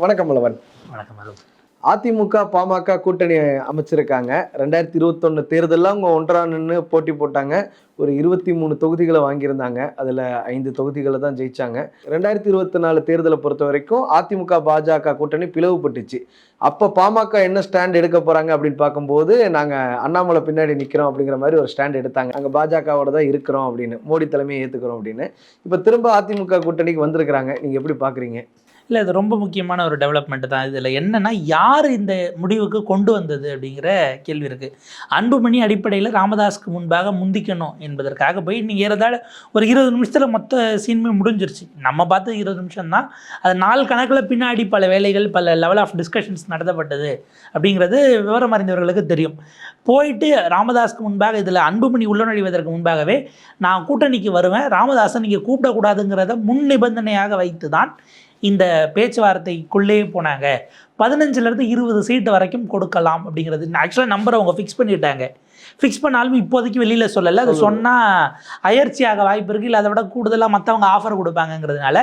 வணக்கம் மலவன். வணக்கம். அதிமுக பாமக கூட்டணி அமைச்சிருக்காங்க. 2021 தேர்தலில் அவங்க ஒன்றா நின்று போட்டி போட்டாங்க. ஒரு 23 தொகுதிகளை வாங்கியிருந்தாங்க. அதில் 5 தொகுதிகளை தான் ஜெயிச்சாங்க. 2024 தேர்தலை பொறுத்த வரைக்கும் அதிமுக பாஜக கூட்டணி பிளவுபட்டுச்சு. அப்போ பாமக என்ன ஸ்டாண்ட் எடுக்க போறாங்க அப்படின்னு பார்க்கும்போது, நாங்கள் அண்ணாமலை பின்னாடி நிற்கிறோம் அப்படிங்கிற மாதிரி ஒரு ஸ்டாண்ட் எடுத்தாங்க. நாங்கள் பாஜகவோட தான் இருக்கிறோம் அப்படின்னு, மோடி தலைமையை ஏற்றுக்கிறோம் அப்படின்னு. இப்போ திரும்ப அதிமுக கூட்டணிக்கு வந்திருக்கிறாங்க. நீங்கள் எப்படி பார்க்குறீங்க? இல்லை, இது ரொம்ப முக்கியமான ஒரு டெவலப்மெண்ட் தான். இதில் என்னென்னா, யார் இந்த முடிவுக்கு கொண்டு வந்தது அப்படிங்கிற கேள்வி இருக்குது. அன்புமணி அடிப்படையில் ராமதாஸுக்கு முன்பாக முந்திக்கணும் என்பதற்காக போய் நீங்கள் ஏறதால ஒரு 20 நிமிஷத்தில் மொத்த சீனுமே முடிஞ்சிருச்சு. நம்ம பார்த்து 20 நிமிஷம் தான். அது நாள் கணக்கில் பின்னாடி பல வேலைகள், பல லெவல் ஆஃப் டிஸ்கஷன்ஸ் நடத்தப்பட்டது அப்படிங்கிறது விவரம் அறிந்தவர்களுக்கு தெரியும். போயிட்டு ராமதாஸுக்கு முன்பாக இதில் அன்புமணி உள்நுழைவதற்கு முன்பாகவே நான் கூட்டணிக்கு வருவேன், ராமதாஸை நீங்கள் கூப்பிடக்கூடாதுங்கிறத முன் நிபந்தனையாக வைத்து தான் இந்த பேச்சுவார்த்தைக்குள்ளே போனாங்க. 15லேருந்து 20 சீட்டு வரைக்கும் கொடுக்கலாம் அப்படிங்கிறது ஆக்சுவலாக நம்பரை அவங்க ஃபிக்ஸ் பண்ணிட்டாங்க. ஃபிக்ஸ் பண்ணாலும் இப்போதைக்கு வெளியில் சொல்லலை. அது சொன்னால் அயற்சியாக வாய்ப்பு இருக்குது, இல்லை அதை விட கூடுதலாக மற்றவங்க ஆஃபர் கொடுப்பாங்கங்கிறதுனால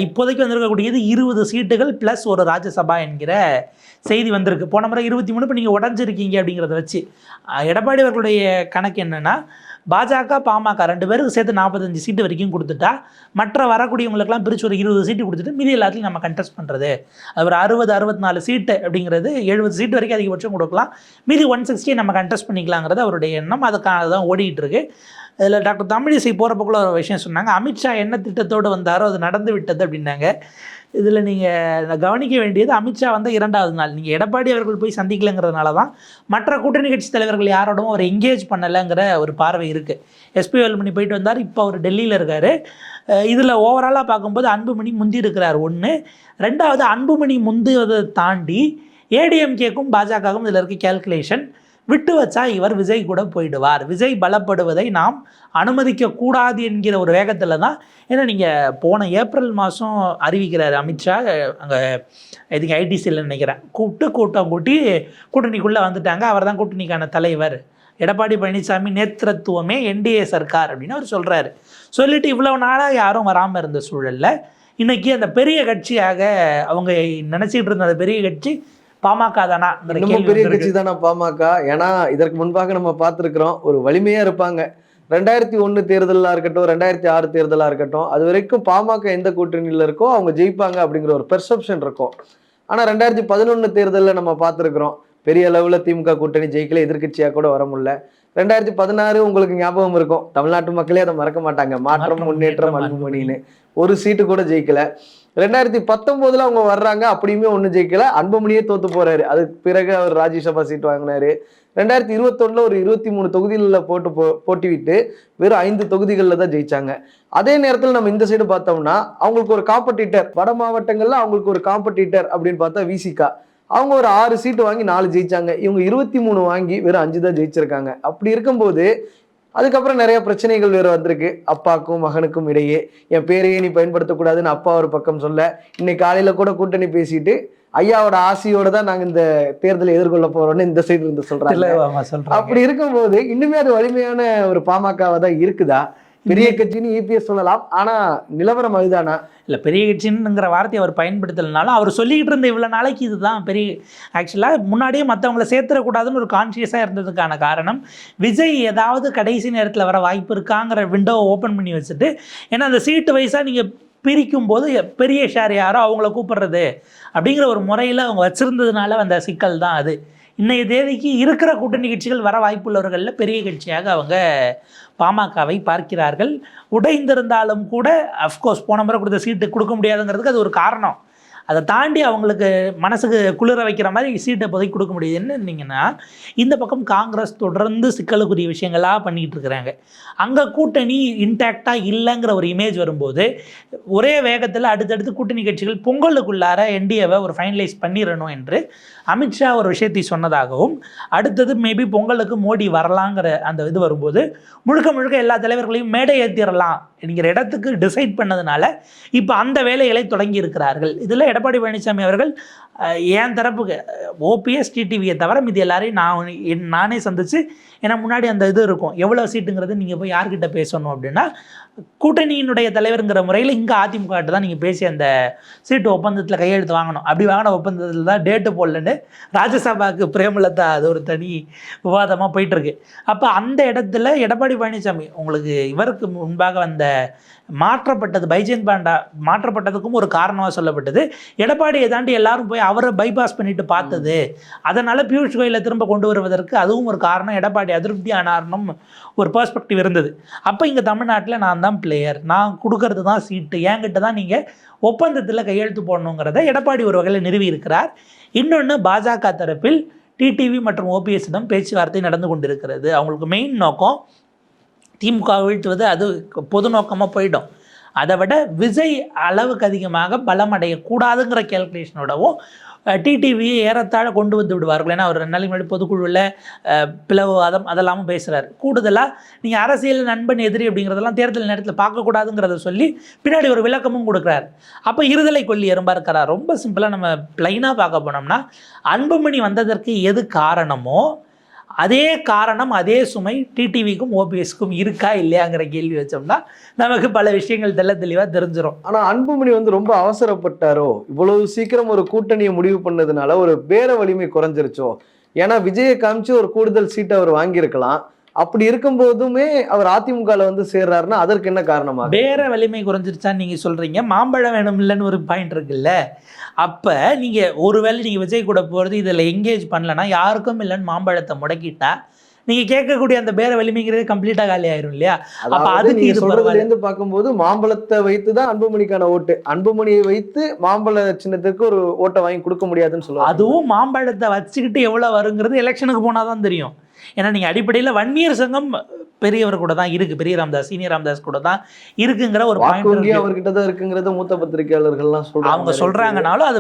இப்போதைக்கு வந்திருக்கக்கூடியது 20 சீட்டுகள் ப்ளஸ் ஒரு ராஜ்யசபா என்கிற செய்தி வந்திருக்கு. போன முறை 23, இப்போ நீங்கள் உடஞ்சிருக்கீங்க அப்படிங்கிறத வச்சு எடப்பாடி அவர்களுடைய கணக்கு என்னென்னா, பாஜக பாமக 2 பேருக்கு சேர்த்து 45 சீட்டு வரைக்கும் கொடுத்துட்டா, மற்ற வரக்கூடியவங்களுக்கெல்லாம் பிரித்து ஒரு 20 சீட்டு கொடுத்துட்டு மீதி எல்லாத்தையும் நம்ம கண்டெஸ்ட் பண்ணுறது. அது ஒரு 60-64 சீட்டு அப்படிங்கிறது, 70 சீட்டு வரைக்கும் அதிகபட்சம் கொடுக்கலாம், மீதி 160 நம்ம கண்டெஸ்ட் பண்ணிக்கலாங்கிறது அவருடைய எண்ணம். அதுக்காக தான் ஓடிட்டு இருக்கு. இதில் டாக்டர் தமிழிசை போகிறப்பக்குள்ள ஒரு விஷயம் சொன்னாங்க. அமித்ஷா என்ன திட்டத்தோடு வந்தாரோ அது நடந்து விட்டது அப்படின்னாங்க. இதில் நீங்கள் கவனிக்க வேண்டியது, அமித்ஷா வந்து 2வது நாள் நீங்கள் எடப்பாடி அவர்கள் போய் சந்திக்கலைங்கிறதுனால தான் மற்ற கூட்டணி கட்சி தலைவர்கள் யாரோடும் அவர் எங்கேஜ் பண்ணலைங்கிற ஒரு பார்வை இருக்குது. எஸ்பி வேலுமணி போயிட்டு வந்தார், இப்போ அவர் டெல்லியில் இருக்கார். இதில் ஓவராலாக பார்க்கும்போது அன்புமணி முந்தி இருக்கிறார். 1. 2வது, அன்புமணி முந்துவதை தாண்டி ஏடிஎம்கேக்கும் பாஜகவுக்கும் இதில் இருக்க கேல்குலேஷன், விட்டு வச்சா இவர் விஜய் கூட போயிடுவார், விஜய் பலப்படுவதை நாம் அனுமதிக்கக்கூடாது என்கிற ஒரு வேகத்தில் தான். ஏன்னா நீங்கள் போன ஏப்ரல் மாதம் அறிவிக்கிறார் அமித்ஷா, அங்கே இதுக்கு ஐடிசியில் நினைக்கிறேன், கூட்டம் கூட்டி கூட்டணிக்குள்ளே வந்துட்டாங்க, அவர் தான் கூட்டணிக்கான தலைவர், எடப்பாடி பழனிசாமி நேத்திரத்துவமே என்டிஏ சர்க்கார் அப்படின்னு அவர் சொல்கிறாரு. சொல்லிவிட்டு இவ்வளோ நாளாக யாரும் வராமல் இருந்த சூழலில் இன்றைக்கி அந்த பெரிய கட்சியாக அவங்க நினச்சிக்கிட்டு இருந்த அந்த பெரிய கட்சி பாமக தானா? இன்னமும் பெரிய கட்சி தானா பாமக? ஏன்னா இதற்கு முன்பாக நம்ம பார்த்துருக்குறோம், ஒரு வலிமையாக இருப்பாங்க. 2001 தேர்தலாக இருக்கட்டும், 2006 தேர்தலாக இருக்கட்டும், அது வரைக்கும் பாமக எந்த கூட்டணியில் இருக்கோ அவங்க ஜெயிப்பாங்க அப்படிங்கிற ஒரு பெர்செப்ஷன் இருக்கும். ஆனால் 2011 தேர்தலில் நம்ம பார்த்துருக்குறோம், பெரிய அளவில் திமுக கூட்டணி ஜெயிக்கல, எதிர்கட்சியாக கூட வர முடியல. 2016 உங்களுக்கு ஞாபகம் இருக்கும், தமிழ்நாட்டு மக்களே அதை மறக்க மாட்டாங்க, மாற்றம் முன்னேற்றம் அன்புமணின்னு, ஒரு சீட்டு கூட ஜெயிக்கல. 2019 அவங்க வர்றாங்க, அப்படியுமே ஒன்றும் ஜெயிக்கல, அன்புமணியே தோத்து போறாரு. அதுக்கு பிறகு அவர் ராஜ்யசபா சீட் வாங்கினாரு. 2021 ஒரு 23 தொகுதிகளில் போட்டிவிட்டு வெறும் 5 தொகுதிகளில் தான் ஜெயிச்சாங்க. அதே நேரத்தில் நம்ம இந்த சைடு பார்த்தோம்னா அவங்களுக்கு ஒரு காம்படிட்டர், வட மாவட்டங்கள்ல அவங்களுக்கு ஒரு காம்படிட்டர் அப்படின்னு பார்த்தா விசிகா, அவங்க ஒரு 6 சீட்டு வாங்கி 4 ஜெயிச்சாங்க. இவங்க 23 வாங்கி வெறும் 5 தான் ஜெயிச்சிருக்காங்க. அப்படி இருக்கும்போது அதுக்கப்புறம் நிறைய பிரச்சனைகள் வேறு வந்திருக்கு. அப்பாவுக்கும் மகனுக்கும் இடையே என் பேரையே நீ பயன்படுத்தக்கூடாதுன்னு அப்பா ஒரு பக்கம் சொல்ல, இன்னைக்கு காலையில் கூட கூட்டணி பேசிட்டு ஐயாவோட ஆசையோட தான் நாங்கள் இந்த தேர்தலை எதிர்கொள்ள போறோம்னு இந்த சைடு இருந்து சொல்றாங்க. அப்படி இருக்கும்போது இன்னுமே அது வலிமையான ஒரு பாமகவா தான் இருக்குதா? பெரிய கட்சின்னு இபிஎஸ் சொல்லலாம், ஆனா நிலவரம் அதுதானா? இல்லை, பெரிய கட்சின்னுங்கிற வார்த்தையை அவர் பயன்படுத்தலைனாலும் அவர் சொல்லிக்கிட்டு இருந்த இவ்வளோ நாளைக்கு இதுதான் பெரிய. ஆக்சுவலாக முன்னாடியே மற்றவங்களை சேர்த்துடக்கூடாதுன்னு ஒரு கான்ஷியஸாக இருந்ததுக்கான காரணம், விஜய் ஏதாவது கடைசி நேரத்தில் வர வாய்ப்பு இருக்காங்கிற விண்டோவை ஓப்பன் பண்ணி வச்சுட்டு, ஏன்னா அந்த சீட்டு வைஸாக நீங்கள் பிரிக்கும் போது பெரிய ஷேர் யாரோ அவங்கள கூப்பிடுறது அப்படிங்கிற ஒரு முறையில் அவங்க வச்சுருந்ததுனால வந்த சிக்கல் தான் அது. இன்றைய தேதிக்கு இருக்கிற கூட்டணி கட்சிகள் வர வாய்ப்புள்ளவர்களில் பெரிய கட்சியாக அவங்க பாமகவை பார்க்கிறார்கள். உடைந்திருந்தாலும் கூட அஃப்கோர்ஸ் போன முறை கொடுத்த சீட்டு கொடுக்க முடியாதுங்கிறதுக்கு அது ஒரு காரணம். அதை தாண்டி அவங்களுக்கு மனசுக்கு குளிர வைக்கிற மாதிரி சீட்டை இப்போதைக்கு கொடுக்க முடியுது. என்னன்னீங்கன்னா, இந்த பக்கம் காங்கிரஸ் தொடர்ந்து சிக்கலுக்குரிய விஷயங்களாக பண்ணிக்கிட்டு இருக்கிறாங்க. அங்கே கூட்டணி இன்டாக்டாக இல்லைங்கிற ஒரு இமேஜ் வரும்போது ஒரே வேகத்தில் அடுத்தடுத்து கூட்டணி கட்சிகள் பொங்கலுக்குள்ளார என்டிஏவை ஒரு ஃபைனலைஸ் பண்ணிடணும் என்று அமித்ஷா ஒரு விஷயத்தை சொன்னதாகவும், அடுத்தது மேபி பொங்கலுக்கு மோடி வரலாங்கிற அந்த இது வரும்போது முழுக்க எல்லா தலைவர்களையும் மேடை ஏற்றிடலாம் என்கிற இடத்துக்கு டிசைட் பண்ணதுனால இப்போ அந்த வேலைகளை தொடங்கி இருக்கிறார்கள். இதில் எடப்பாடி பழனிசாமி அவர்கள் என் தரப்புக்கு ஓபிஎஸ் டிடிவியை தவிர மீது எல்லாரையும் நானே சந்தித்து ஏன்னா முன்னாடி அந்த இது இருக்கும், எவ்வளோ சீட்டுங்கிறது நீங்கள் போய் யார்கிட்ட பேசணும் அப்படின்னா கூட்டணியினுடைய தலைவருங்கிற முறையில் இங்கே அதிமுக தான் நீங்கள் பேசி அந்த சீட்டு ஒப்பந்தத்தில் கையெழுத்து வாங்கணும். அப்படி வாங்கின ஒப்பந்தத்தில் தான் டேட்டு போடலன்னு ராஜ்யசபாவுக்கு பிரேமலதா அது ஒரு தனி விவாதமாக போயிட்டுருக்கு. அப்போ அந்த இடத்துல எடப்பாடி பழனிசாமி உங்களுக்கு இவருக்கு முன்பாக வந்த மாற்றப்பட்டது, பைஜெயந்த் பாண்டா மாற்றப்பட்டதுக்கும் ஒரு காரணமாக சொல்லப்பட்டது எடப்பாடியை தாண்டி எல்லாரும் போய் அவரை பைபாஸ் பண்ணிட்டு பார்த்தது. அதனால் பியூஷ் கோயலை திரும்ப கொண்டு வருவதற்கு அதுவும் ஒரு காரணம், எடப்பாடி அதிருப்தி ஆனார்னும் ஒரு பெர்ஸ்பெக்டிவ் இருந்தது. அப்போ இங்கே தமிழ்நாட்டில் நான் தான் பிளேயர், நான் கொடுக்கறது தான் சீட்டு, என்கிட்ட தான் நீங்கள் ஒப்பந்தத்தில் கையெழுத்து போடணுங்கிறத எடப்பாடி ஒரு வகையில் நிறுவி இருக்கிறார். இன்னொன்று பாஜக தரப்பில் டிடிவி மற்றும் ஓபிஎஸ்ஸிடம் பேச்சுவார்த்தை நடந்து கொண்டிருக்கிறது. அவங்களுக்கு மெயின் நோக்கம் திமுக வீழ்த்துவது, அது பொது நோக்கமாக போயிடும். அதை விட விஜய் அளவுக்கு அதிகமாக பலம் அடையக்கூடாதுங்கிற கேல்குலேஷனோடவும் டிடிவியை ஏறத்தாழ கொண்டு வந்து விடுவார்கள். ஏன்னா அவர் 2 நாளைக்கு முன்னாடி பொதுக்குழுவில் பிளவுவாதம் அதெல்லாமும் பேசுகிறார். கூடுதலாக நீங்கள் அரசியல் நண்பன் எதிரி அப்படிங்கிறதெல்லாம் தேர்தல் நேரத்தில் பார்க்கக்கூடாதுங்கிறத சொல்லி பின்னாடி ஒரு விளக்கமும் கொடுக்குறாரு. அப்போ இருதலை கொல்லி எறும்பா இருக்கிறார். ரொம்ப சிம்பிளாக நம்ம ப்ளைனாக பார்க்க போனோம்னா அன்புமணி வந்ததற்கு எது காரணமோ அதே காரணம், அதே சுமை டிடிவிக்கும் ஓபிஎஸ்க்கும் இருக்கா இல்லையாங்கிற கேள்வி வச்சோம்னா நமக்கு பல விஷயங்கள் தெளிவாக தெரிஞ்சிடும். ஆனால் அன்புமணி ரொம்ப அவசரப்பட்டாரோ, இவ்வளவு சீக்கிரம் ஒரு கூட்டணியை முடிவு பண்ணதுனால ஒரு பேர வலிமை குறைஞ்சிருச்சோ? ஏன்னா விஜயை காமிச்சு ஒரு கூடுதல் சீட்டை அவர் வாங்கியிருக்கலாம். அப்படி இருக்கும்போதுமே அவர் அதிமுகவில் சேர்றாருன்னா அதற்கு என்ன காரணமா? பேர வலிமை குறைஞ்சிருச்சான்னு நீங்கள் சொல்கிறீங்க. மாம்பழம் வேணும் இல்லைன்னு ஒரு பாயிண்ட் இருக்குல்ல. அப்போ நீங்கள் ஒருவேளை நீங்கள் விஜய் கூட போகிறது இதில் எங்கேஜ் பண்ணலன்னா யாருக்கும் இல்லைன்னு மாம்பழத்தை முடக்கிட்டா நீங்கள் கேட்கக்கூடிய அந்த பேர வலிமைங்கிறது கம்ப்ளீட்டாக காலி ஆயிரும் இல்லையா? அப்போ அதுக்கு இது சொல்றதுலேருந்து பார்க்கும்போது மாம்பழத்தை வைத்து தான் அன்புமணிக்கான ஓட்டு, அன்புமணியை வைத்து மாம்பழ சின்னத்துக்கு ஒரு ஓட்டை வாங்கி கொடுக்க முடியாதுன்னு சொல்லுவாங்க. அதுவும் மாம்பழத்தை வச்சுக்கிட்டு எவ்வளோ வருங்கிறது எலெக்ஷனுக்கு போனால் தான் தெரியும். ஏன்னா நீங்கள் அடிப்படையில் வன்னியர் சங்கம் பெரியவர் கூட தான் இருக்குது, பெரிய ராமதாஸ் சீனியர் ராமதாஸ் கூட தான் இருக்குங்கிற ஒரு பாயிண்ட் அவர்கிட்ட தான் இருக்குங்கிறத மூத்த பத்திரிகையாளர்கள்லாம் சொல்கிறாங்க. அவங்க சொல்கிறாங்கனாலும் அது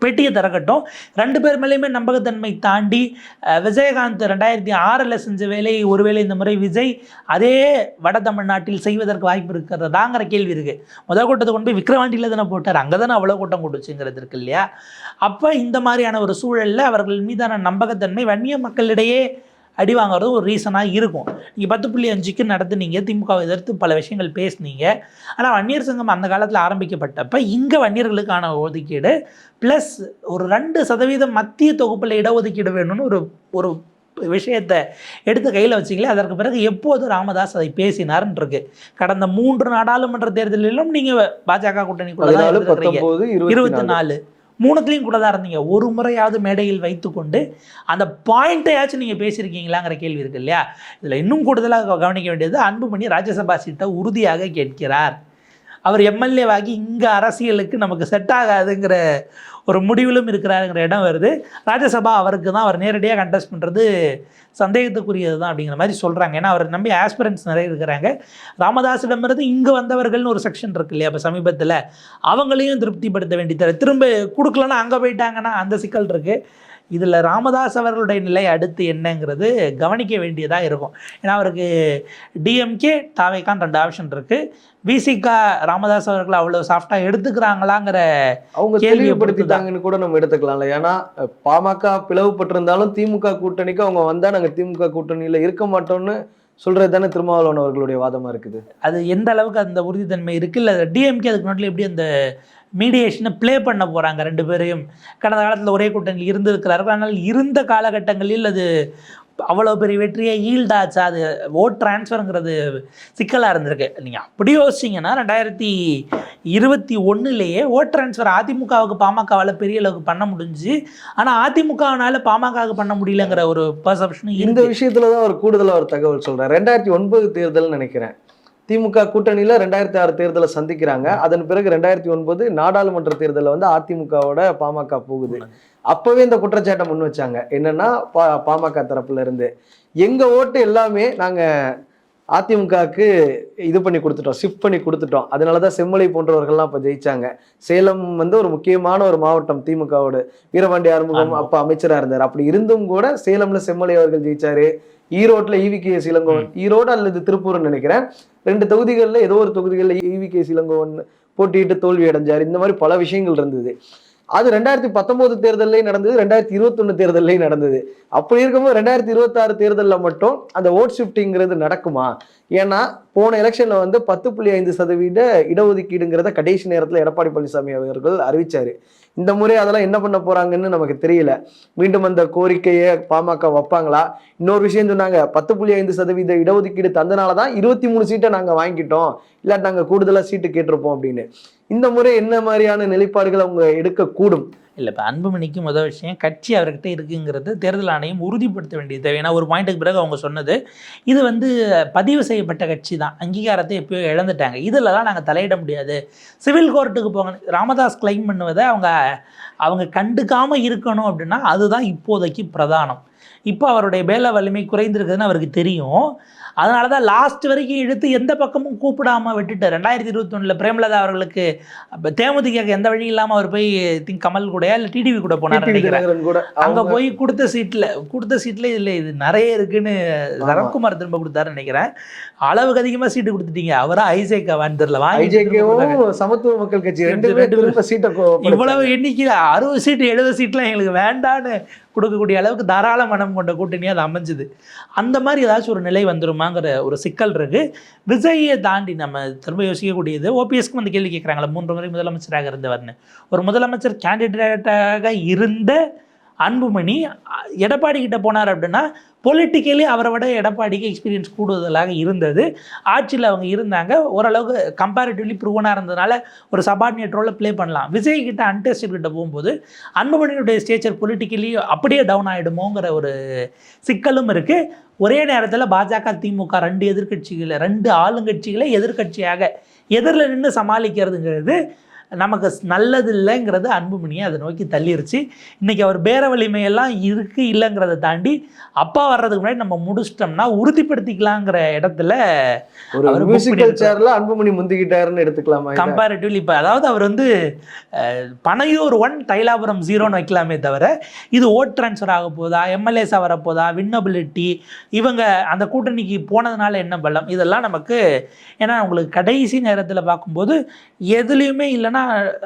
பெட்டியை திறக்கட்டும். 2 பேர் மேலேயுமே நம்பகத்தன்மை தாண்டி விஜயகாந்த் 2006 செஞ்ச வேலை ஒருவேளை இந்த முறை விஜய் அதே வட தமிழ்நாட்டில் செய்வதற்கு வாய்ப்பு இருக்கிறதாங்கிற கேள்வி இருக்குது. முதல் கூட்டத்தை கொண்டு போய் விக்ரவாண்டியில் தானே போட்டார், அங்கே தானே அவ்வளோ கூட்டம் கொடுச்சுங்கிறது இருக்கு இல்லையா? அப்போ இந்த மாதிரியான ஒரு சூழலில் அவர்கள் மீதான நம்பகத்தன்மை வன்னிய மக்களிடையே அடி வாங்குறது ஒரு ரீசனாக இருக்கும். நீங்கள் 10.5க்கு நடத்துனீங்க, திமுகவை எதிர்த்து பல விஷயங்கள் பேசுனீங்க. ஆனால் வன்னியர் சங்கம் அந்த காலத்தில் ஆரம்பிக்கப்பட்டப்ப இங்கே வன்னியர்களுக்கான ஒதுக்கீடு ப்ளஸ் ஒரு 2% மத்திய தொகுப்பில் இடஒதுக்கீடு வேணும்னு ஒரு விஷயத்தை எடுத்து கையில் வச்சிங்களே. அதற்கு பிறகு எப்போது ராமதாஸ் அதை பேசினார்ன்னு இருக்கு. கடந்த 3 நாடாளுமன்ற தேர்தலிலும் நீங்கள் பாஜக கூட்டணிக்குள்ள 24 3த்துலேயும் கூட தான் இருந்தீங்க. ஒரு முறையாவது மேடையில் வைத்துக்கொண்டு அந்த பாயிண்ட்டையாச்சும் நீங்கள் பேசியிருக்கீங்களாங்கிற கேள்வி இருக்கு இல்லையா? இதில் இன்னும் கூடுதலாக கவனிக்க வேண்டியது அன்புமணி ராஜ்யசபா சீட்டை உறுதியாக கேட்கிறார். அவர் எம்எல்ஏவாகி இங்கே அரசியலுக்கு நமக்கு செட் ஆகாதுங்கிற ஒரு முடிவிலும் இருக்கிறாருங்கிற இடம் வருது. ராஜ்யசபா அவருக்கு தான், அவர் நேரடியாக கண்டெஸ்ட் பண்ணுறது சந்தேகத்துக்குரியது தான் அப்படிங்கிற மாதிரி சொல்கிறாங்க. ஏன்னா அவர் நம்பி ஆஸ்பிரன்ஸ் நிறைய இருக்கிறாங்க. ராமதாஸிடமிருந்து இங்கே வந்தவர்கள்னு ஒரு செக்ஷன் இருக்கு இல்லையா? இப்போ சமீபத்தில் அவங்களையும் திருப்திப்படுத்த வேண்டிய திரும்ப கொடுக்கலன்னா அங்கே போயிட்டாங்கன்னா அந்த சிக்கல் இருக்குது. இதில் ராமதாஸ் அவர்களுடைய நிலை அடுத்து என்னங்கிறது கவனிக்க வேண்டியதாக இருக்கும். ஏன்னா அவருக்கு டிஎம்கே தாவேக்கான் 2 ஆப்ஷன் இருக்குது. விசிகா ராமதாஸ் அவர்கள் அவ்வளோ சாஃப்டாக எடுத்துக்கிறாங்களாங்கிற அவங்க கேள்விப்படுத்திட்டாங்கன்னு கூட நம்ம எடுத்துக்கலாம்ல. ஏன்னா பாமக பிளவுபட்டிருந்தாலும் திமுக கூட்டணிக்கு அவங்க வந்தால் நாங்கள் திமுக கூட்டணியில் இருக்க மாட்டோம்னு சொல்கிறது தானே திருமாவளவன் அவர்களுடைய வாதமாக இருக்குது. அது எந்த அளவுக்கு அந்த உறுதித்தன்மை இருக்குது? இல்லை டிஎம்கே அதுக்கு நாட்டில் எப்படி அந்த மீடியேஷனை ப்ளே பண்ண போகிறாங்க? 2 பேரையும் கடந்த காலத்தில் ஒரே கூட்டணியில் இருந்திருக்கிறார்கள். ஆனால் இருந்த காலகட்டங்களில் அது அவ்வளோ பெரிய வெற்றியை ஈல்டாச்சா? அது ஓட் டிரான்ஸ்ஃபருங்கிறது சிக்கலாக இருந்திருக்கு. நீங்கள் அப்படி யோசிச்சிங்கன்னா 2021 ஓட் டிரான்ஸ்ஃபர் அதிமுகவுக்கு பாமகவால் பெரிய அளவுக்கு பண்ண முடிஞ்சு, ஆனால் அதிமுகவினால பாமகவுக்கு பண்ண முடியலங்கிற ஒரு பர்செப்ஷன். இந்த விஷயத்தில் தான் ஒரு கூடுதலாக ஒரு தகவல் சொல்கிறேன். 2009 தேர்தல் நினைக்கிறேன், திமுக கூட்டணியில் 2006 தேர்தலை சந்திக்கிறாங்க. அதன் பிறகு 2009 நாடாளுமன்ற தேர்தலில் அதிமுகவோட பாமக போகுது. அப்பவே இந்த குற்றச்சாட்டை முன் வச்சாங்க. என்னன்னா பாமக தரப்புல இருந்து எங்க ஓட்டு எல்லாமே நாங்க அதிமுகவுக்கு இது பண்ணி கொடுத்துட்டோம், ஷிஃப்ட் பண்ணி கொடுத்துட்டோம். அதனாலதான் செம்மலை போன்றவர்கள்லாம் இப்போ ஜெயிச்சாங்க. சேலம் ஒரு முக்கியமான ஒரு மாவட்டம் திமுகவோட. வீரபாண்டி ஆறுமுகம் அப்ப அமைச்சராக இருந்தார். அப்படி இருந்தும் கூட சேலம்ல செம்மலை அவர்கள் ஜெயிச்சாரு. ஈரோட்டில் EVK இளங்கோவன், ஈரோடு அல்லது திருப்பூர்னு நினைக்கிறேன், 2 தொகுதிகளில் ஏதோ ஒரு தொகுதிகளில் EVK இளங்கோவன் போட்டியிட்டு தோல்வி அடைஞ்சார். இந்த மாதிரி பல விஷயங்கள் இருந்தது. அது 2019 தேர்தலையும் நடந்தது, 2021 தேர்தலையும் நடந்தது. அப்படி இருக்கும்போது 2026 தேர்தலில் மட்டும் அந்த ஓட் ஷிஃப்டிங்கிறது நடக்குமா? ஏன்னா போன எலெக்ஷன்ல வந்து 10.5% இடஒதுக்கீடுங்கிறத கடைசி நேரத்தில் எடப்பாடி பழனிசாமி அவர்கள் அறிவிச்சாரு. இந்த முறை அதெல்லாம் என்ன பண்ண போறாங்கன்னு நமக்கு தெரியல. மீண்டும் அந்த கோரிக்கையை பாமக வைப்பாங்களா? இன்னொரு விஷயம் சொன்னாங்க, 10.5% இடஒதுக்கீடு தந்தனாலதான் 23 சீட்டை நாங்க வாங்கிட்டோம், இல்லாட்டி நாங்க கூடுதலா சீட்டு கேட்டிருப்போம் அப்படின்னு. இந்த முறை என்ன மாதிரியான நிலைப்பாடுகள் அவங்க எடுக்க கூடும்? இல்லை, இப்போ அன்புமணிக்கு முதல் விஷயம் கட்சி அவர்கிட்ட இருக்குங்கிறது தேர்தல் ஆணையம் உறுதிப்படுத்த வேண்டியது தேவை. ஏன்னா ஒரு பாயிண்ட்டுக்கு பிறகு அவங்க சொன்னது, இது வந்து பதிவு செய்யப்பட்ட கட்சி தான், அங்கீகாரத்தை எப்பயோ இழந்துட்டாங்க, இதிலலாம் நாங்கள் தலையிட முடியாது, சிவில் கோர்ட்டுக்கு போங்க. ராமதாஸ் கிளைம் பண்ணுவதை அவங்க கண்டுக்காமல் இருக்கணும் அப்படின்னா அதுதான் இப்போதைக்கு பிரதானம். இப்போ அவருடைய பேல வலிமை குறைந்திருக்குதுன்னு அவருக்கு தெரியும். அதனால தான் லாஸ்ட் வரைக்கும் இழுத்து எந்த பக்கமும் கூப்பிடாமல் விட்டுட்டார். 2021 பிரேமலதா அவர்களுக்கு தேமுதிக எந்த வழி இல்லாமல் அவர் போய் கமல் கூட இல்லை டிடிவி கூட போனார் நினைக்கிறேன். அங்கே போய் கொடுத்த சீட்டில் இல்லை இது நிறைய இருக்குன்னு சரத்குமார் திரும்ப கொடுத்தாருன்னு நினைக்கிறேன். அளவுக்கு அதிகமாக சீட்டு கொடுத்துட்டீங்க. அவராக ஐசேக்கா வாங்கிடல, சமத்துவ மக்கள் கட்சி இவ்வளவு எண்ணிக்கையில் 60 சீட்டு 70 சீட்லாம் எங்களுக்கு வேண்டான்னு கொடுக்கக்கூடிய அளவுக்கு தாராள மனம் கொண்ட கூட்டணியாக அது அமைஞ்சுது. அந்த மாதிரி ஏதாச்சும் ஒரு நிலை வந்துருமாங்கிற ஒரு சிக்கல் இருக்குது. விஜயை தாண்டி நம்ம திரும்ப யோசிக்கக்கூடியது, ஓபிஎஸ்க்கு வந்து கேள்வி கேட்குறாங்களா 3 முறை முதலமைச்சராக இருந்தவர்னு. ஒரு முதலமைச்சர் கேண்டிடேட்டாக இருந்த அன்புமணி எடப்பாடி கிட்ட போனார் அப்படின்னா பொலிட்டிக்கலி அவரை விட எடப்பாடிக்கு எக்ஸ்பீரியன்ஸ் கூடுதலாக இருந்தது. ஆட்சியில் அவங்க இருந்தாங்க, ஓரளவுக்கு கம்பேரிட்டிவ்லி ப்ரூவனாக இருந்ததுனால ஒரு சபார்டினேட் ரோலில் ப்ளே பண்ணலாம். விஜய் கிட்ட அன்டெஸ்டட் கிட்ட போகும்போது அன்புமணியுடைய ஸ்டேச்சர் பொலிட்டிக்கலி அப்படியே டவுன் ஆகிடுமோங்கிற ஒரு சிக்கலும் இருக்குது. ஒரே நேரத்தில் பாஜக திமுக 2 ஆளுங்கட்சிகளை எதிர்கட்சியாக எதிரில் நின்று சமாளிக்கிறதுங்கிறது நமக்கு நல்லது இல்லைங்கிறது அன்புமணியை அதை நோக்கி தள்ளிருச்சு. இன்றைக்கி அவர் பேர வலிமையெல்லாம் இருக்குது இல்லைங்கிறத தாண்டி அப்பா வர்றதுக்கு முன்னாடி நம்ம முடிச்சிட்டோம்னா உறுதிப்படுத்திக்கலாங்கிற இடத்துல ஒரு மியூசிக்கல் சேர்ல அன்புமணி முந்திக்கிட்டாருன்னு எடுத்துக்கலாமா கம்பேரிட்டிவ்லி? இப்போ அதாவது அவர் வந்து பனையூர் 1 தைலாபுரம் 0ன்னு வைக்கலாமே தவிர இது ஓட் ட்ரான்ஸ்ஃபர் ஆக போதா, எம்எல்ஏஸாக வரப்போதா, வின்னபிலிட்டி, இவங்க அந்த கூட்டணிக்கு போனதுனால என்ன பலம், இதெல்லாம் நமக்கு. ஏன்னா உங்களுக்கு கடைசி நேரத்தில் பார்க்கும்போது எதுலேயுமே இல்லைன்னா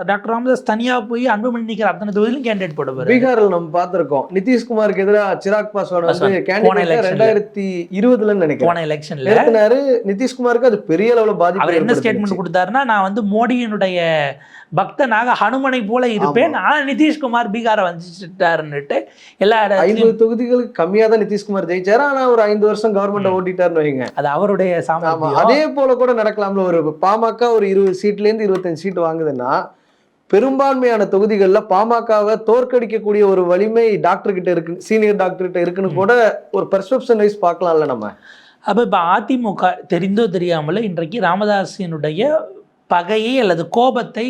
டாக்டர் ராமதாஸ் தனியாக போய் அன்புமணி நிற்கிற அத்தனை தொகுதியிலும் கேண்டிடேட் போடுவார். பீகாரில் நம்ம பார்த்துருக்கோம், நிதிஷ்குமாருக்கு எதிராக சிராக் பாஸ்வான் வந்து கேண்டிடேட் 2020 நினைக்கிறேன் போன எலெக்ஷன்ல நிதிஷ்குமாருக்கு அது பெரிய அளவில் பாதிப்பு. அவர் என்ன ஸ்டேட்மெண்ட் கொடுத்தாருன்னா, நான் வந்து மோடியினுடைய பக்தனாக ஹனுமனை போல இருப்பேன், ஆனால் நிதிஷ்குமார் பீகாரை வந்துட்டாருன்னுட்டு எல்லா 50 தொகுதிகளுக்கு கம்மியாக தான் நிதிஷ்குமார் ஜெயிச்சாரு. ஆனால் ஒரு 5 வருஷம் கவர்மெண்ட் ஓட்டிட்டாருன்னு வைங்க, அது அவருடைய சாமர்த்தியம். அதே போல கூட நடக்கலாம்ல. ஒரு பாமக ஒரு 20 சீட்லேருந்து 25 சீட் வாங்குதுன்னா பெரும்பான்மையான தொகுதிகளில் பாமகவை தோற்கடிக்கக்கூடிய ஒரு வலிமை டாக்டர் கிட்ட இருக்கு, சீனியர் டாக்டர் கிட்ட இருக்குன்னு கூட ஒரு பெர்செப்ஷன் வைஸ் பார்க்கலாம்ல நம்ம. அப்போ இப்போ அதிமுக தெரிந்தோ தெரியாமல இன்றைக்கு ராமதாஸினுடைய பகையை அல்லது கோபத்தை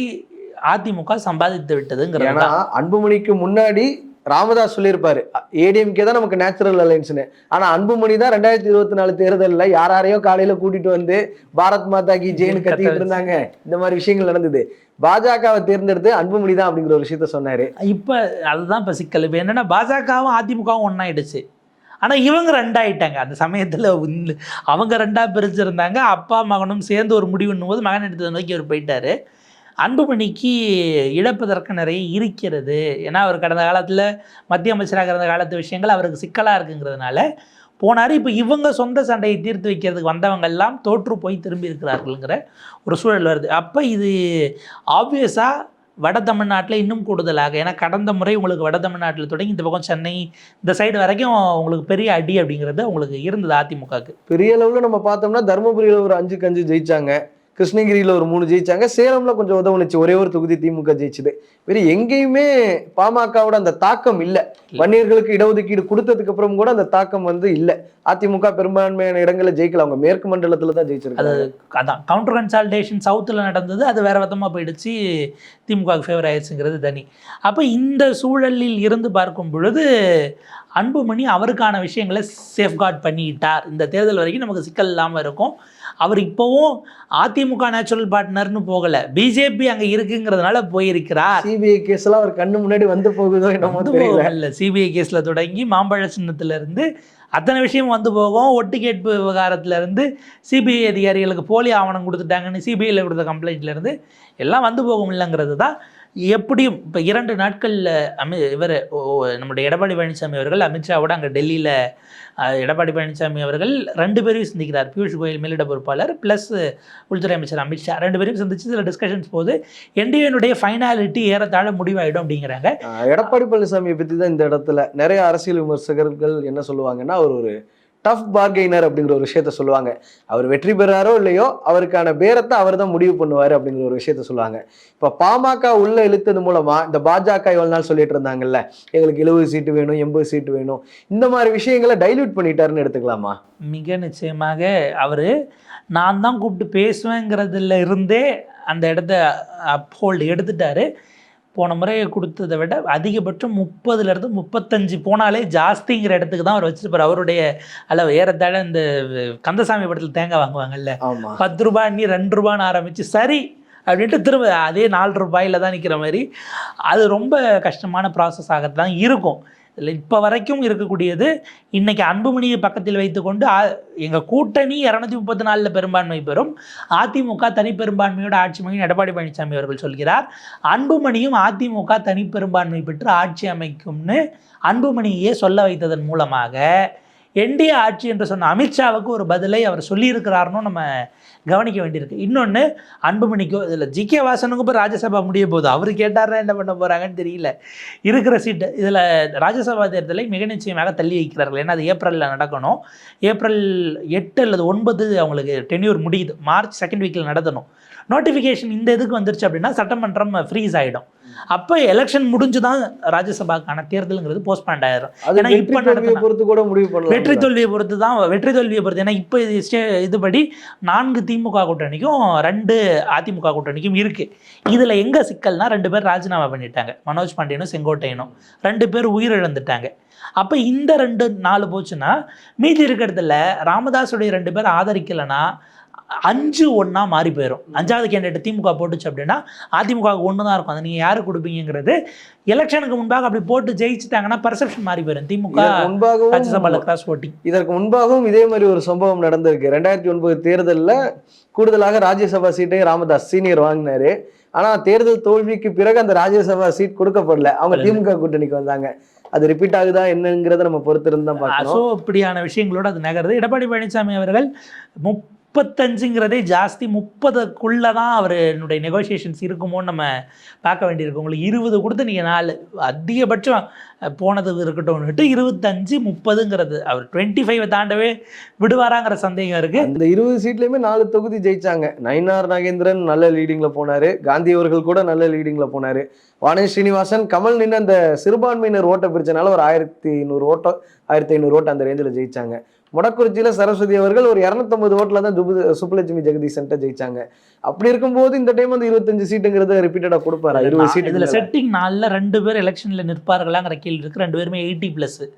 அதிமுக சம்பாதித்து விட்டதுங்கிறது. ஏன்னா அன்புமணிக்கு முன்னாடி ராமதாஸ் சொல்லியிருப்பாரு ஏடிஎம்கே தான் நமக்கு நேச்சுரல் அலைன்ஸ்னு. ஆனா அன்புமணி தான் 2024 தேர்தலில் யாரையோ காலையில கூட்டிட்டு வந்து பாரத் மாதா கி ஜெயின்னு கத்திட்டு இருந்தாங்க. இந்த மாதிரி விஷயங்கள் நடந்தது. பாஜகவை தேர்ந்தெடுத்து அன்புமணி தான் அப்படிங்கிற ஒரு விஷயத்த சொன்னாரு. இப்ப அதுதான் இப்ப சிக்கல். இப்ப என்னன்னா பாஜகவும் அதிமுகவும் ஒன்னாயிடுச்சு, ஆனால் இவங்க 2 ஆகிட்டாங்க. அந்த சமயத்தில் அவங்க 2 பிரிச்சிருந்தாங்க. அப்பா மகனும் சேர்ந்து ஒரு முடிவுன்னும் போது மகன் எடுத்ததை நோக்கி அவர் போயிட்டார். அன்புமணிக்கு இழப்பதற்கு நிறைய இருக்கிறது. ஏன்னா அவர் கடந்த காலத்தில் மத்திய அமைச்சராக இருந்த காலத்து விஷயங்கள் அவருக்கு சிக்கலாக இருக்குங்கிறதுனால போனார். இப்போ இவங்க சொந்த சண்டையை தீர்த்து வைக்கிறதுக்கு வந்தவங்க எல்லாம் தோற்று போய் திரும்பி இருக்கிறார்கள்ங்கிற ஒரு சூழல் வருது. அப்போ இது ஆப்வியஸாக வட தமிழ்நாட்டில் இன்னும் கூடுதலாக, ஏன்னா கடந்த முறை உங்களுக்கு வட தமிழ்நாட்டில் தொடங்கி இந்த பக்கம் சென்னை இந்த சைடு வரைக்கும் உங்களுக்கு பெரிய அடி அப்படிங்கிறது உங்களுக்கு இருந்தது அதிமுகவுக்கு. பெரிய அளவில் நம்ம பார்த்தோம்னா தருமபுரியில் ஒரு 5க்கு 5 ஜெயிச்சாங்க, கிருஷ்ணகிரியில் ஒரு 3 ஜெயிச்சாங்க, சேலம்ல கொஞ்சம் உதவுனுச்சு, ஒரே ஒரு தொகுதி திமுக ஜெயிச்சுது. வேறு எங்கேயுமே பாமகவோட அந்த தாக்கம் இல்லை. வன்னியர்களுக்கு இடஒதுக்கீடு கொடுத்ததுக்கு அப்புறம் கூட அந்த தாக்கம் வந்து இல்லை. அதிமுக பெரும்பான்மையான இடங்களில் ஜெயிக்கல, அவங்க மேற்கு மண்டலத்தில் தான் ஜெயிச்சிருக்காங்க. அது அதான் கவுண்டர் கன்சால்டேஷன் சவுத்தில் நடந்தது, அது வேற விதமாக போயிடுச்சு, திமுக ஃபேவர் ஆயிடுச்சுங்கிறது தனி. அப்போ இந்த சூழலில் இருந்து பார்க்கும் பொழுது அன்புமணி அவருக்கான விஷயங்களை சேஃப்கார்ட் பண்ணிட்டார். இந்த தேர்தல் வரைக்கும் நமக்கு சிக்கல் இல்லாமல் இருக்கும். அவர் இப்போவும் அதிமுக நேச்சுரல் பார்ட்னர்னு போகலை, பிஜேபி அங்கே இருக்குங்கிறதுனால போயிருக்கிறார். சிபிஐ கேஸ்லாம் அவர் கண்ணு முன்னாடி வந்து போகுதோ என்னமோ தெரியல. சிபிஐ கேஸில் தொடங்கி மாம்பழ சின்னத்திலேருந்து அத்தனை விஷயம் வந்து போகும். ஒட்டு கேட்பு விவகாரத்துலேருந்து சிபிஐ அதிகாரிகளுக்கு போலி ஆவணம் கொடுத்துட்டாங்கன்னு சிபிஐயில் கொடுத்த கம்ப்ளைண்ட்லேருந்து எல்லாம் வந்து போகும் இல்லைங்கிறது தான் எப்படியும் இப்போ 2 நாட்களில் இவர் நம்முடைய எடப்பாடி பழனிசாமி அவர்கள் அமித்ஷாவோட அங்கே டெல்லியில் எடப்பாடி பழனிசாமி அவர்கள் 2 பேரையும் சந்திக்கிறார். பியூஷ் கோயல் மேலிட பொறுப்பாளர் ப்ளஸ் உள்துறை அமைச்சர் அமித்ஷா 2 பேரையும் சந்திச்சு சில டிஸ்கஷன்ஸ் போது என்டிஏனுடைய ஃபைனாலிட்டி ஏறத்தாழ முடிவாயிடும் அப்படிங்கிறாங்க. எடப்பாடி பழனிசாமியை பற்றி தான் இந்த இடத்துல நிறைய அரசியல் விமர்சகர்கள் என்ன சொல்லுவாங்கன்னா, அவர் ஒரு டஃப் பார்கெய்னர் அப்படிங்கிற ஒரு விஷயத்த சொல்லுவாங்க. அவர் வெற்றி பெறாரோ இல்லையோ அவருக்கான பேரத்தை அவர் தான் முடிவு பண்ணுவார் அப்படிங்கிற ஒரு விஷயத்த சொல்லுவாங்க. இப்போ பாமக உள்ள இழுத்தது மூலமா இந்த பாஜக இவ்வளவு நாள் சொல்லிட்டு இருந்தாங்கல்ல, எங்களுக்கு 70 சீட்டு வேணும் 80 சீட்டு வேணும், இந்த மாதிரி விஷயங்களை டைல்யூட் பண்ணிட்டாருன்னு எடுத்துக்கலாமா? மிக நிச்சயமாக அவர் நான் தான் கூப்பிட்டு பேசுவேங்கிறதுல இருந்தே அந்த இடத்த அப்ஹோல்டு எடுத்துட்டாரு. போன முறை கொடுத்ததை விட அதிகபட்சம் 30லேருந்து 35 போனாலே ஜாஸ்திங்கிற இடத்துக்கு தான் அவர் வச்சுருப்பார். அவருடைய அளவு ஏறத்தாழ இந்த கந்தசாமி படத்தில் தேங்காய் வாங்குவாங்கல்ல, 10 ரூபாய் நீ 2 ரூபான்னு ஆரம்பித்து சரி அப்படின்ட்டு திரும்ப அதே 4 ரூபாயில் தான் நிற்கிற மாதிரி அது ரொம்ப கஷ்டமான ப்ராசஸ் ஆகத்தான் இருக்கும். இதில் இப்போ வரைக்கும் இருக்கக்கூடியது இன்றைக்கி அன்புமணியை பக்கத்தில் வைத்துக்கொண்டு எங்கள் கூட்டணி 234 பெரும்பான்மை பெறும், அதிமுக தனிப்பெரும்பான்மையோட ஆட்சி அமைக்கும் எடப்பாடி பழனிசாமி அவர்கள் சொல்கிறார். அன்புமணியும் அதிமுக தனிப்பெரும்பான்மை பெற்று ஆட்சி அமைக்கும்னு அன்புமணியே சொல்ல வைத்ததன் மூலமாக என்டிஏ ஆட்சி என்று சொன்ன அமித்ஷாவுக்கு ஒரு பதிலை அவர் சொல்லியிருக்கிறாருன்னு நம்ம கவனிக்க வேண்டியிருக்கு. இன்னொன்று, அன்புமணிக்கோ இதில் ஜி.கே. வாசனுக்கும் இப்போ ராஜ்யசபா முடிய போகுது, அவர் கேட்டார்னா என்ன பண்ண போகிறாங்கன்னு தெரியல. இருக்கிற சீட்டு இதில் ராஜ்யசபா தேர்தலை மிக நிச்சயமாக தள்ளி வைக்கிறார்கள். ஏன்னா அது ஏப்ரலில் நடக்கணும். ஏப்ரல் 8 அல்லது 9 அவங்களுக்கு டென்யூர் முடியுது. மார்ச் 2nd வீக்கில் நடத்தணும். நோட்டிஃபிகேஷன் இந்த இதுக்கு வந்துருச்சு அப்படின்னா சட்டமன்றம் ஃப்ரீஸ் ஆகிடும். அப்போ எலெக்ஷன் முடிஞ்சு தான் ராஜ்யசபாக்கான தேர்தலுங்கிறது போஸ்ட்பாண்ட் ஆயிடும். ஏன்னா இப்போ பொறுத்து கூட முடிவு பண்ணலாம், வெற்றி தோல்வியை பொறுத்து தான், வெற்றி தோல்வியை பொறுத்து. ஏன்னா இப்போ இதுபடி 4 திமுக கூட்டணிக்கும் 2 அதிமுக கூட்டணிக்கும் இருக்குது. இதில் எங்கே சிக்கல்னா 2 பேர் ராஜினாமா பண்ணிட்டாங்க, மனோஜ் பாண்டியனும் செங்கோட்டையனும் 2 பேர் உயிரிழந்துட்டாங்க. அப்போ இந்த 4 போச்சுன்னா மீதி இருக்கிறதுல ராமதாஸுடைய 2 பேர் ஆதரிக்கலைன்னா 5-1 மாறி போயிடும். 5வது கேண்டிடேட் திமுக போட்டுச்சு அப்படின்னா அதிமுக 1 தான் இருக்கும். அதை நீங்கள் யாருக்கு கொடுப்பீங்கிறது எலெக்ஷனுக்கு முன்பாக அப்படி போட்டு ஜெயிச்சுட்டாங்கன்னா பர்செப்ஷன் மாறி போயிடும். திமுக ராஜ்யசபாவில் கிராஸ் ஓட்டிங். இதற்கு முன்பாகவும் இதே மாதிரி ஒரு சம்பவம் நடந்திருக்கு. 2009 தேர்தலில் கூடுதலாக ராஜ்யசபா சீட்டை ராமதாஸ் சீனியர் வாங்கினாரு. ஆனால் தேர்தல் தோல்விக்கு பிறகு அந்த ராஜ்யசபா சீட் கொடுக்கப்படல, அவங்க திமுக கூட்டணிக்கு வந்தாங்க. அது ரிப்பீட் ஆகுதா என்னங்கிறத நம்ம பொறுத்திருந்து தான் பார்க்கணும். ஸோ இப்படியான விஷயங்களோட அது நகருது. எடப்பாடி பழனிசாமி அவர்கள் 35ங்கிறதே ஜாஸ்தி, 30க்குள்ளே தான் அவருடைய நெகோசியேஷன்ஸ் இருக்குமோன்னு நம்ம பார்க்க வேண்டியிருக்கு. உங்களுக்கு 20 கொடுத்து நீங்கள் 4 அதிகபட்சம் போனது இருக்கட்டும்னுட்டு 25-30ங்கிறது அவர் 25 தாண்டவே விடுவாராங்கிற சந்தேகம் இருக்குது. அந்த 20 சீட்லேயுமே 4 தொகுதி ஜெயிச்சாங்க. நயினார் நாகேந்திரன் நல்ல லீடிங்கில் போனார், காந்தி அவர்கள் கூட நல்ல லீடிங்கில் போனார், வானே ஸ்ரீனிவாசன், கமல் நின்று அந்த சிறுபான்மையினர் ஓட்டை பிரிச்சனால ஒரு 1500 ஓட்டு அந்த ரேஞ்சில் ஜெயிச்சாங்க. மொடக்குறிச்சியில் சரஸ்வதி அவர்கள் ஒரு 250 ஓட்டில் தான் சுப்புலட்சுமி ஜெகதீசன்ட்ட ஜெயிச்சாங்க. அப்படி இருக்கும்போது இந்த டைம் வந்து 25 சீட்டுங்கிறத ரிப்பீட்டடாக கொடுப்பாரு. 20 சீட்டு இதில் செட்டிங் 4ல் 2 பேர் எலெக்ஷனில் நிற்பார்களாங்கிற கேள்வி இருக்குது. 2 பேருமே 80+,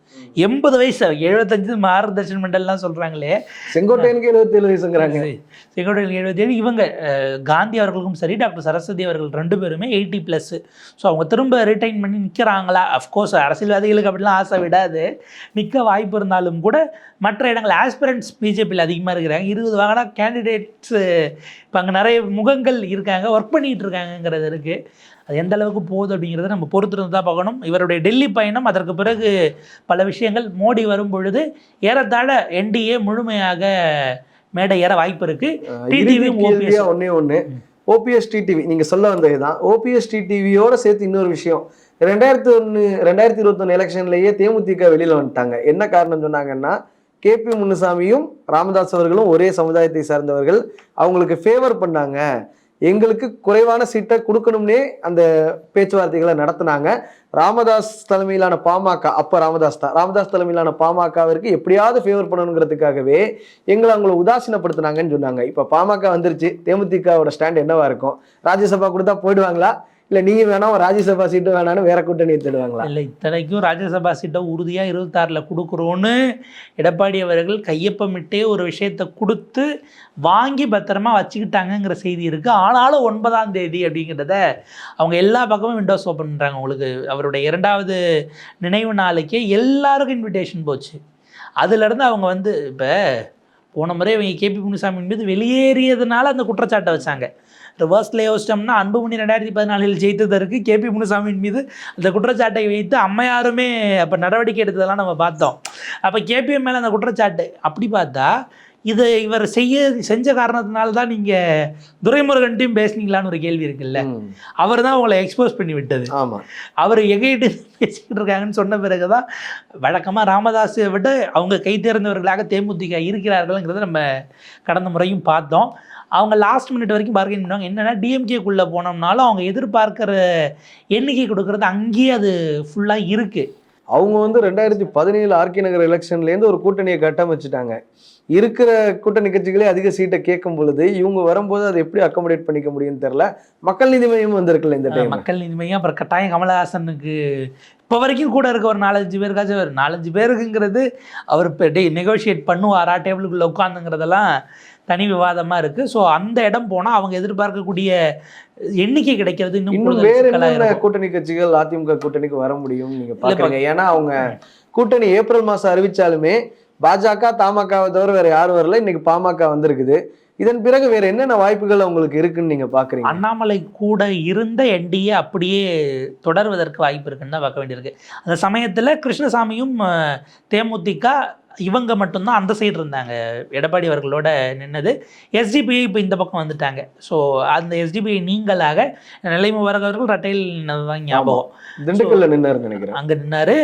80 வயசு, 75 மார்கதர்ஷன் மண்டல்லாம் சொல்கிறாங்களே. செங்கோட்டையனுக்கு 77 வயசுங்கிறாங்க. செங்கோட்டையனுக்கு 77. இவங்க காந்தி அவர்களுக்கும் சரி, டாக்டர் சரஸ்வதி அவர்கள் 2 பேருமே 80+. ஸோ அவங்க திரும்ப ரிட்டைன் பண்ணி நிற்கிறாங்களா? அஃப்கோர்ஸ் அரசியல்வாதிகளுக்கு அப்படிலாம் ஆசை விடாது, நிற்க வாய்ப்பு இருந்தாலும் கூட மற்ற இடங்கள் ஆஸ்பிரண்ட்ஸ் பிஜேபியில் அதிகமாக இருக்கிறாங்க. 20 வாங்கினா கேண்டிடேட்ஸு இப்போ அங்கே நிறைய முகங்கள் இருக்காங்க, ஒர்க் பண்ணிகிட்டு இருக்காங்கங்கிறது இருக்குது. அது எந்த அளவுக்கு போகுது அப்படிங்கிறத நம்ம பொறுத்திருந்து தான் பார்க்கணும். இவருடைய டெல்லி பயணம், அதற்கு பிறகு பல விஷயங்கள், மோடி வரும் பொழுது ஏறத்தாழ என்டிஏ முழுமையாக மேடை ஏற வாய்ப்பு இருக்குது. ஒன்று ஓபிஎஸ் டிடிவி நீங்கள் சொல்ல வந்தது தான். ஓபிஎஸ் டிடிவியோட சேர்த்து இன்னொரு விஷயம், 2021 எலெக்ஷன்லேயே தேமுதிக வெளியில் வந்துட்டாங்க. என்ன காரணம் சொன்னாங்கன்னா, கேபி முனுசாமியும் ராமதாஸ் அவர்களும் ஒரே சமுதாயத்தை சார்ந்தவர்கள், அவங்களுக்கு ஃபேவர் பண்ணாங்க, எங்களுக்கு குறைவான சீட்டை கொடுக்கணும்னே அந்த பேச்சுவார்த்தைகளை நடத்தினாங்க. ராமதாஸ் தலைமையிலான பாமக, அப்போ ராமதாஸ் தலைமையிலான பாமகவிற்கு எப்படியாவது ஃபேவர் பண்ணணுங்கிறதுக்காகவே எங்களை அவங்களை உதாசீனப்படுத்தினாங்கன்னு சொன்னாங்க. இப்போ பாமக வந்துருச்சு, தேமுதிகவோட ஸ்டாண்ட் என்னவா இருக்கும்? ராஜ்யசபா கொடுத்தா போயிடுவாங்களா, இல்லை நீங்கள் வேணா ஒரு ராஜ்யசபா சீட்டு வேணான்னு வேற கூட்டணி தேடுவாங்களா? இல்லை, இத்தனைக்கும் ராஜ்யசபா சீட்டை உறுதியாக 26ல் கொடுக்குறோன்னு எடப்பாடி அவர்கள் கையொப்பமிட்டே ஒரு விஷயத்தை கொடுத்து வாங்கி பத்திரமா வச்சுக்கிட்டாங்கங்கிற செய்தி இருக்குது. ஆனாலும் 9ஆம் தேதி அப்படிங்கிறத அவங்க எல்லா பக்கமும் விண்டோஸ் ஓப்பன் பண்ணுறாங்க. உங்களுக்கு அவருடைய 2வது நினைவு நாளைக்கே எல்லாருக்கும் இன்விடேஷன் போச்சு. அதுலேருந்து அவங்க வந்து இப்போ போன முறை அவங்க கேபி முனுசாமி மீது வெளியேறியதுனால அந்த குற்றச்சாட்டை வச்சாங்க. ரிவர்ஸில் யோசிச்சோம்னா அன்புமணி 2014 ஜெயித்ததற்கு கேபி முனுசாமியின் மீது அந்த குற்றச்சாட்டை வைத்து அம்மையாருமே அப்போ நடவடிக்கை எடுத்ததெல்லாம் நம்ம பார்த்தோம். அப்போ கேபிஎம் மேலே அந்த குற்றச்சாட்டு அப்படி பார்த்தா இதை இவர் செஞ்ச காரணத்தினால தான் நீங்கள் துரைமுருகன்ட்டையும் பேசுனீங்களான்னு ஒரு கேள்வி இருக்குல்ல. அவர் தான் உங்களை எக்ஸ்போஸ் பண்ணி விட்டது. ஆமாம், அவர் எங்கிட்ட பேசிக்கிட்டு இருக்காங்கன்னு சொன்ன பிறகு தான் வழக்கமாக ராமதாஸை விட அவங்க கை தேர்ந்தவர்களாக தேமுதிக இருக்கிறார்கள்ங்கிறத நம்ம கடந்த முறையும் பார்த்தோம். அவங்க லாஸ்ட் மினிட் வரைக்கும் பார்கெயின் பண்ணுவாங்க. என்னென்னா டிஎம்கேக்குள்ளே போனோம்னாலும் அவங்க எதிர்பார்க்குற எண்ணிக்கை கொடுக்குறது அங்கேயே அது ஃபுல்லாக இருக்குது. அவங்க வந்து 2017 ஆர்கே நகர் எலெக்ஷன்லேருந்து ஒரு கூட்டணியை கட்டமைச்சிட்டாங்க. இருக்கிற கூட்டணி கட்சிகளே அதிக சீட்டை கேட்கும் பொழுது இவங்க வரும்போது அதை எப்படி அக்காமடேட் பண்ணிக்க முடியும்னு தெரியல. மக்கள் நீதி மையம் வந்திருக்குல்ல இந்த டைம். மக்கள் நீதி மையம் அப்புறம் கட்டாயம் கமலஹாசனுக்கு இப்போ வரைக்கும் கூட இருக்க ஒரு 4-5 பேருக்காச்சும் ஒரு 4-5 பேருக்குங்கிறது அவர் இப்போ நெகோஷியேட் பண்ணுவாரா டேபிளுக்குள்ளே உட்காந்துங்கிறதெல்லாம் தனி விவாதமாக இருக்குது. ஸோ அந்த இடம் போனால் அவங்க எதிர்பார்க்கக்கூடிய எண்ணிக்கை கிடைக்கிறது இன்னும் வேறு என்ன கூட்டணி கட்சிகள் அதிமுக கூட்டணிக்கு வர முடியும் நீங்கள் பார்க்குறீங்க? ஏன்னா அவங்க கூட்டணி ஏப்ரல் மாதம் அறிவிச்சாலுமே பாஜக தமாகவை தவிர வேற யாரும் வரல. இன்னைக்கு பாமக வந்திருக்குது. இதன் பிறகு வேற என்னென்ன வாய்ப்புகள் உங்களுக்கு இருக்குன்னு நீங்க பாக்குறீங்க? அண்ணாமலை கூட இருந்த என்டிஏ அப்படியே தொடர்வதற்கு வாய்ப்பு இருக்குன்னு தான் பார்க்க வேண்டியிருக்கு. அந்த சமயத்தில் கிருஷ்ணசாமியும் தேமுதிக இவங்க மட்டும்தான் அந்த சைடு இருந்தாங்க. எடப்பாடி அவர்களோட நின்னது. எஸ்டிபிஐ இப்போ இந்த பக்கம் வந்துட்டாங்க. ஸோ அந்த எஸ்டிபிஐ நீங்களாக நிலைமுவரக அவர்கள் ரட்டையில் நின்னதுதான் ஞாபகம். திண்டுக்கல்ல நின்னாருன்னு நினைக்கிறேன். அங்கே நின்னாரு.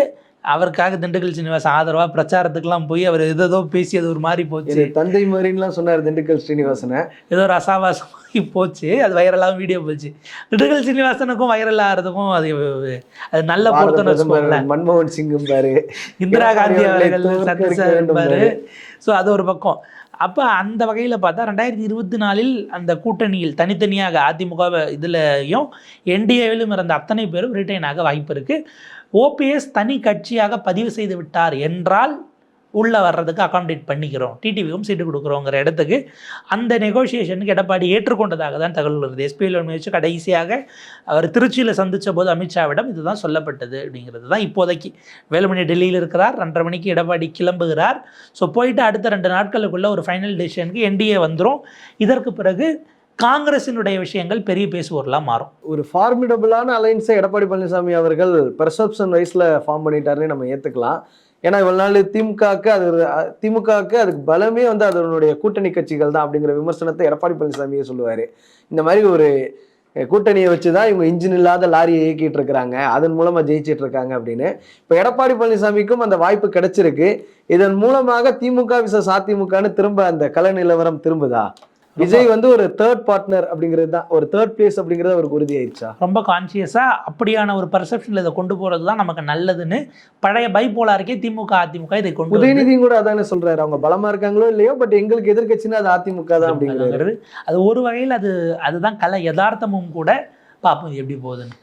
அவருக்காக திண்டுக்கல் ஸ்ரீனிவாசன் ஆதரவாக பிரச்சாரத்துக்குலாம் போய் அவர் ஏதோ பேசி அது ஒரு மாதிரி போச்சு. தந்தை மாதிரின்லாம் சொன்னார் திண்டுக்கல் ஸ்ரீனிவாசனை. ஏதோ ரசாவாசமாகி போச்சு. அது வைரலாகவும் வீடியோ போச்சு. திண்டுக்கல் ஸ்ரீனிவாசனுக்கும் வைரல் ஆகிறதுக்கும் அது நல்ல பொருத்தம். மன்மோகன் சிங்கும் பாரு, இந்திரா காந்தி அவர்கள் சந்திச்சாரு பாரு. ஸோ அது ஒரு பக்கம். அப்போ அந்த வகையில் பார்த்தா 2024 அந்த கூட்டணியில் தனித்தனியாக அதிமுக இதுலையும் என்டிஏவிலும் இருந்த அத்தனை பேரும் ரிட்டைன் ஆக வாய்ப்பு இருக்குது. ஓபிஎஸ் தனி கட்சியாக பதிவு செய்து விட்டார் என்றால் உள்ளே வர்றதுக்கு அகாமடேட் பண்ணிக்கிறோம், டிடிவிக்கும் சீட்டு கொடுக்குறோங்கிற இடத்துக்கு அந்த நெகோசியேஷனுக்கு எடப்பாடி ஏற்றுக்கொண்டதாக தான் தகவல் வருது. எஸ்பிஐயில் முயற்சி கடைசியாக அவர் திருச்சியில் சந்தித்த போது அமித்ஷாவிடம் இதுதான் சொல்லப்பட்டது அப்படிங்கிறது தான் இப்போதைக்கு. வேலுமணி டெல்லியில் இருக்கிறார். 2:30 மணிக்கு எடப்பாடி கிளம்புகிறார். ஸோ போயிட்டு அடுத்த 2 நாட்களுக்குள்ள ஒரு ஃபைனல் டெசிஷனுக்கு என்டிஏ வந்துடும். இதற்கு பிறகு காங்கிரசினுடைய விஷயங்கள் பெரிய பேசுவோர்லாம் மாறும். ஒரு ஃபார்மிடபிளான அலைன்ஸை எடப்பாடி பழனிசாமி அவர்கள் பெர்செப்ஷன் வைஸில் ஃபார்ம் பண்ணிட்டாருன்னு நம்ம ஏற்றுக்கலாம். ஏன்னா இவ்வளவு நாள் திமுகவுக்கு அதுக்கு பலமே வந்து அதனுடைய கூட்டணி கட்சிகள் தான் அப்படிங்கிற விமர்சனத்தை எடப்பாடி பழனிசாமியே சொல்லுவார். இந்த மாதிரி ஒரு கூட்டணியை வச்சு தான் இவங்க இன்ஜின் இல்லாத லாரியை இயக்கிட்டு இருக்கிறாங்க, அதன் மூலமாக ஜெயிச்சிட்டு இருக்காங்க அப்படின்னு. இப்போ எடப்பாடி பழனிசாமிக்கும் அந்த வாய்ப்பு கிடைச்சிருக்கு. இதன் மூலமாக திமுக விசஸ் அதிமுகன்னு திரும்ப அந்த கல நிலவரம் திரும்புதா? விஜய் வந்து ஒரு தேர்ட் பார்ட்னர் அப்படிங்கிறது தான், ஒரு தேர்ட் பிளேஸ் அப்படிங்கிறது அவருக்கு உறுதி ஆயிடுச்சா? ரொம்ப கான்சியஸாக அப்படியான ஒரு பர்செப்ஷனில் இதை கொண்டு போகிறது தான் நமக்கு நல்லதுன்னு பழைய பைபோலாருக்கே திமுக அதிமுக இதை கொண்டு. உதயநிதியும் கூட அதானே சொல்றாரு, அவங்க பலமா இருக்காங்களோ இல்லையோ, பட் எங்களுக்கு எதிர்கட்சின்னா அது அதிமுக தான் அப்படிங்கிறது. அது ஒரு வகையில் அதுதான் கலை யதார்த்தமும் கூட. பார்ப்போம் எப்படி போகுதுன்னு.